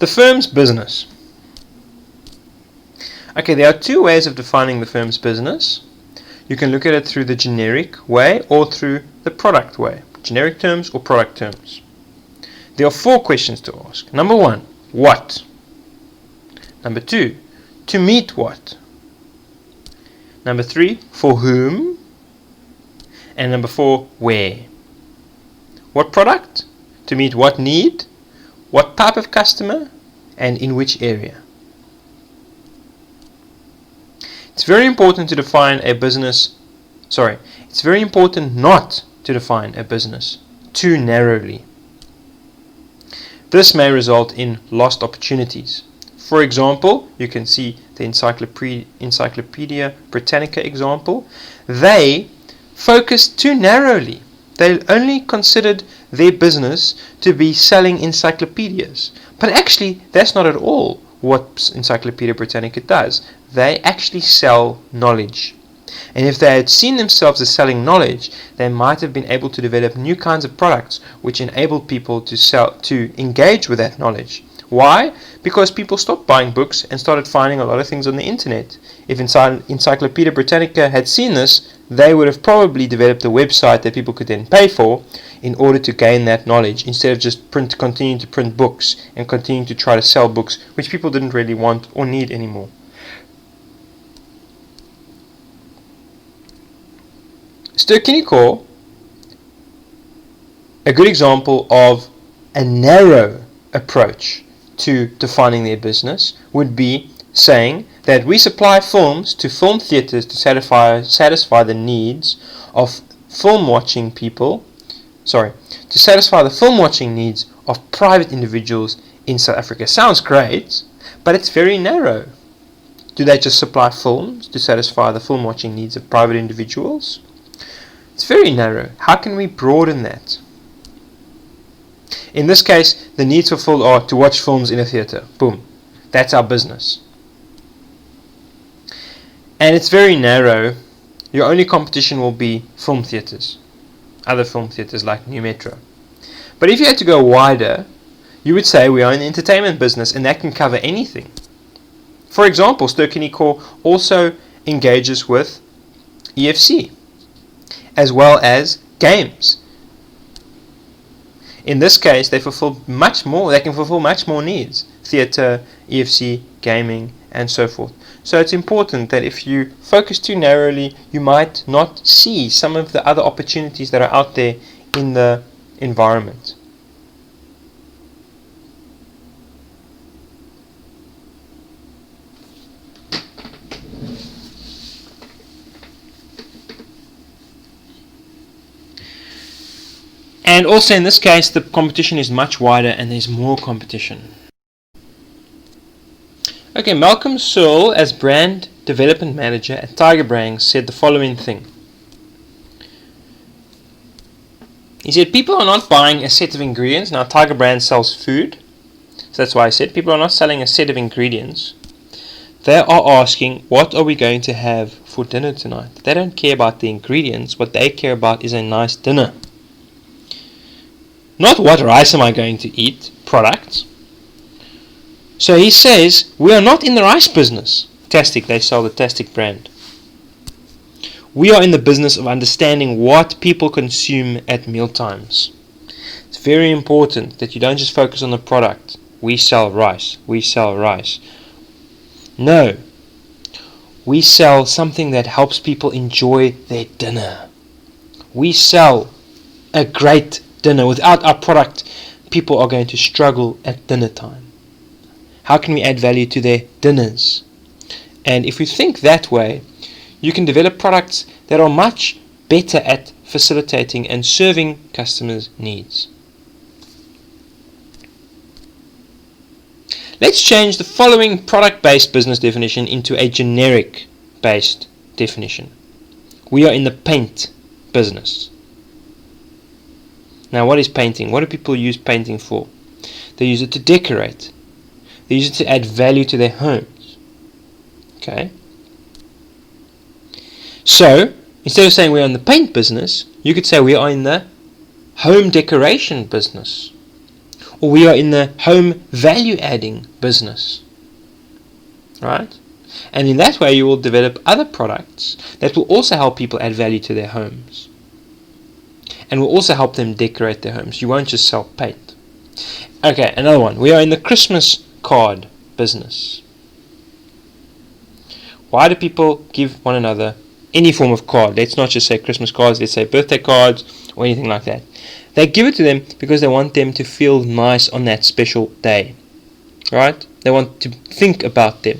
The firm's business. Okay, there are two ways of defining the firm's business. You can look at it through the generic way or through the product way. Generic terms or product terms. There are 4 questions to ask. Number 1, what? Number 2, to meet what? Number 3, for whom? And number 4, where? What product? To meet what need? What type of customer? And in which area? It's very important to define a business, it's very important not to define a business too narrowly. This may result in lost opportunities. For example, you can see the Encyclopedia Britannica example. They focused too narrowly. They only considered their business to be selling encyclopedias. But actually, that's not at all what Encyclopedia Britannica does. They actually sell knowledge. And if they had seen themselves as selling knowledge, they might have been able to develop new kinds of products which enable people to engage with that knowledge. Why? Because people stopped buying books and started finding a lot of things on the internet. If Encyclopedia Britannica had seen this, they would have probably developed a website that people could then pay for in order to gain that knowledge, instead of just continuing to print books and continuing to try to sell books which people didn't really want or need anymore. Ster-Kinekor, a good example of a narrow approach to defining their business, would be saying that we supply films to film theatres to satisfy the needs of to satisfy the film watching needs of private individuals in South Africa. Sounds great, but it's very narrow. Do they just supply films to satisfy the film watching needs of private individuals? It's very narrow. How can we broaden that? In this case, the needs fulfilled are to watch films in a theatre. Boom. That's our business. And it's very narrow. Your only competition will be film theatres. Other film theatres like New Metro. But if you had to go wider, you would say we are in the entertainment business, and that can cover anything. For example, Ster-Kinekor also engages with EFC, as well as games. In this case, they can fulfill much more needs. Theatre, EFC, gaming, and so forth. So it's important that if you focus too narrowly, you might not see some of the other opportunities that are out there in the environment. And also in this case, the competition is much wider and there's more competition. Okay, Malcolm Searle, as brand development manager at Tiger Brands, said the following thing. He said, people are not buying a set of ingredients. Now, Tiger Brands sells food, so that's why I said people are not selling a set of ingredients. They are asking, what are we going to have for dinner tonight? They don't care about the ingredients. What they care about is a nice dinner. Not what rice am I going to eat, products. So he says, we are not in the rice business. Tastic, they sell the Tastic brand. We are in the business of understanding what people consume at meal times. It's very important that you don't just focus on the product. We sell rice. We sell rice. No. We sell something that helps people enjoy their dinner. We sell a great dinner. Without our product, people are going to struggle at dinner time. How can we add value to their dinners? And if we think that way, you can develop products that are much better at facilitating and serving customers' needs. Let's change the following product-based business definition into a generic-based definition. We are in the paint business. Now, what is painting? What do people use painting for? They use it to decorate. They use it to add value to their homes. Okay? So, instead of saying we are in the paint business, you could say we are in the home decoration business. or we are in the home value adding business, right? And in that way you will develop other products that will also help people add value to their homes and will also help them decorate their homes. You won't just sell paint. Okay, another one. We are in the Christmas card business. Why do people give one another any form of card? Let's not just say Christmas cards, let's say birthday cards or anything like that. They give it to them because they want them to feel nice on that special day, right? They want to think about them.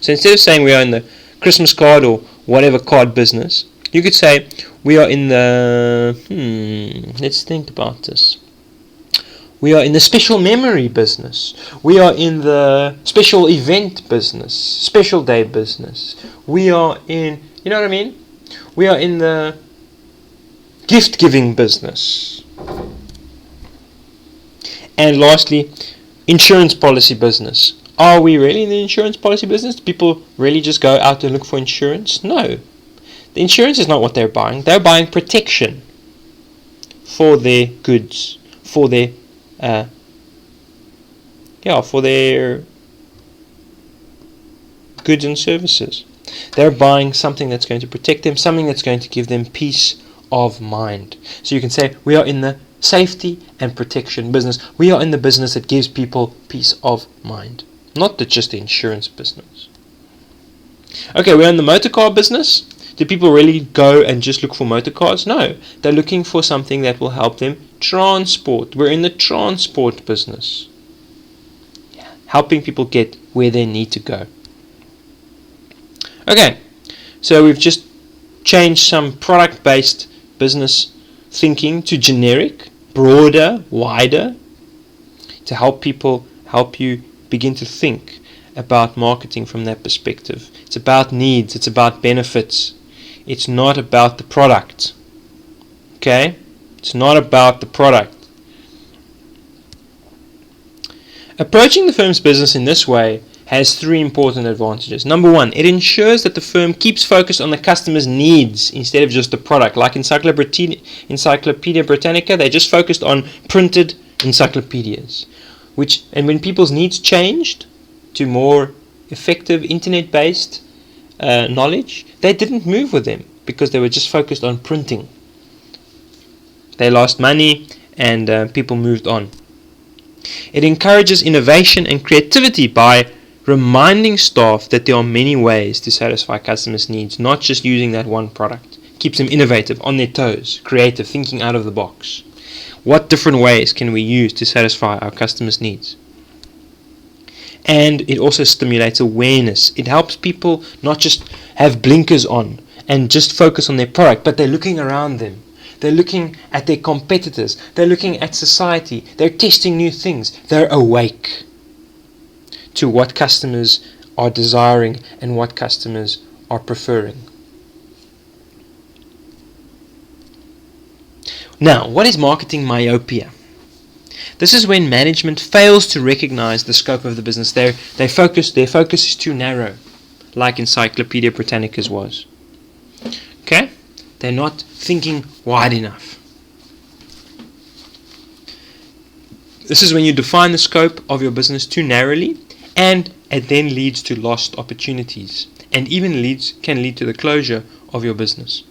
So instead of saying we are in the Christmas card or whatever card business, you could say we are in the, let's think about this. We are in the special memory business. We are in the special event business, special day business. We are in, you know what I mean? We are in the gift giving business. And lastly, insurance policy business. Are we really in the insurance policy business? Do people really just go out and look for insurance? No. The insurance is not what they're buying. They're buying protection for their goods, for their goods and services. They're buying something that's going to protect them, something that's going to give them peace of mind. So you can say we are in the safety and protection business. We are in the business that gives people peace of mind, not just the insurance business. Okay, we're in the motor car business. Do people really go and just look for motor cars? No, they're looking for something that will help them transport. We're in the transport business, helping people get where they need to go. Okay, so we've just changed some product-based business thinking to generic, broader, wider, to help you begin to think about marketing from that perspective. It's about needs, it's about benefits. It's not about the product. Okay? It's not about the product. Approaching the firm's business in this way has three important advantages. Number one, it ensures that the firm keeps focused on the customer's needs instead of just the product. Like Encyclopedia Britannica, they just focused on printed encyclopedias. And when people's needs changed to more effective internet-based knowledge, they didn't move with them because they were just focused on printing. They lost money and people moved on. It encourages innovation and creativity by reminding staff that there are many ways to satisfy customers' needs, not just using that one product. Keeps them innovative, on their toes, creative, thinking out of the box. What different ways can we use to satisfy our customers' needs? And it also stimulates awareness. It helps people not just have blinkers on and just focus on their product, but they're looking around them. They're looking at their competitors. They're looking at society. They're testing new things. They're awake to what customers are desiring and what customers are preferring. Now, what is marketing myopia? This is when management fails to recognize the scope of the business. Their focus is too narrow, like Encyclopedia Britannica's was. Okay? They're not thinking wide enough. This is when you define the scope of your business too narrowly, and it then leads to lost opportunities, and even can lead to the closure of your business.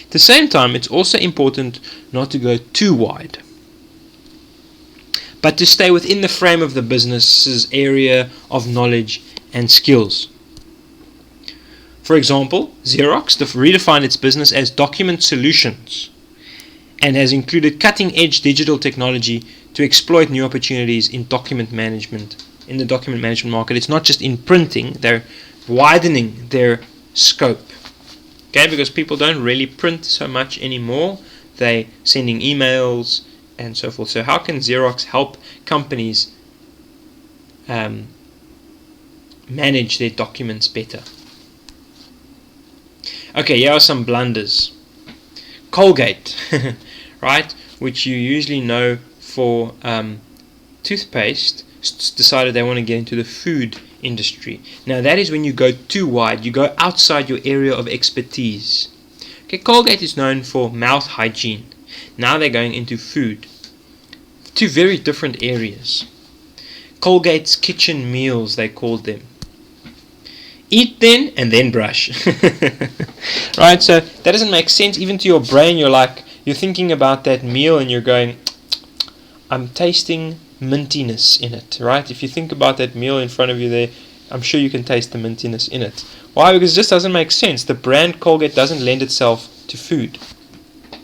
At the same time, it's also important not to go too wide, but to stay within the frame of the business's area of knowledge and skills. For example, Xerox redefined its business as document solutions and has included cutting-edge digital technology to exploit new opportunities in document management, in the document management market. It's not just in printing, they're widening their scope. Okay, because people don't really print so much anymore. They're sending emails and so forth. So how can Xerox help companies manage their documents better? Okay, here are some blunders. Colgate, right, which you usually know for toothpaste, decided they want to get into the food industry. Now that is when you go too wide, you go outside your area of expertise. Okay, Colgate is known for mouth hygiene. Now they're going into food. Two very different areas. Colgate's kitchen meals, they called them. Eat then and then brush. Right, so that doesn't make sense even to your brain. You're thinking about that meal and you're going, I'm tasting mintiness in it, right? If you think about that meal in front of you there, I'm sure you can taste the mintiness in it. Why? Because it just doesn't make sense. The brand Colgate doesn't lend itself to food.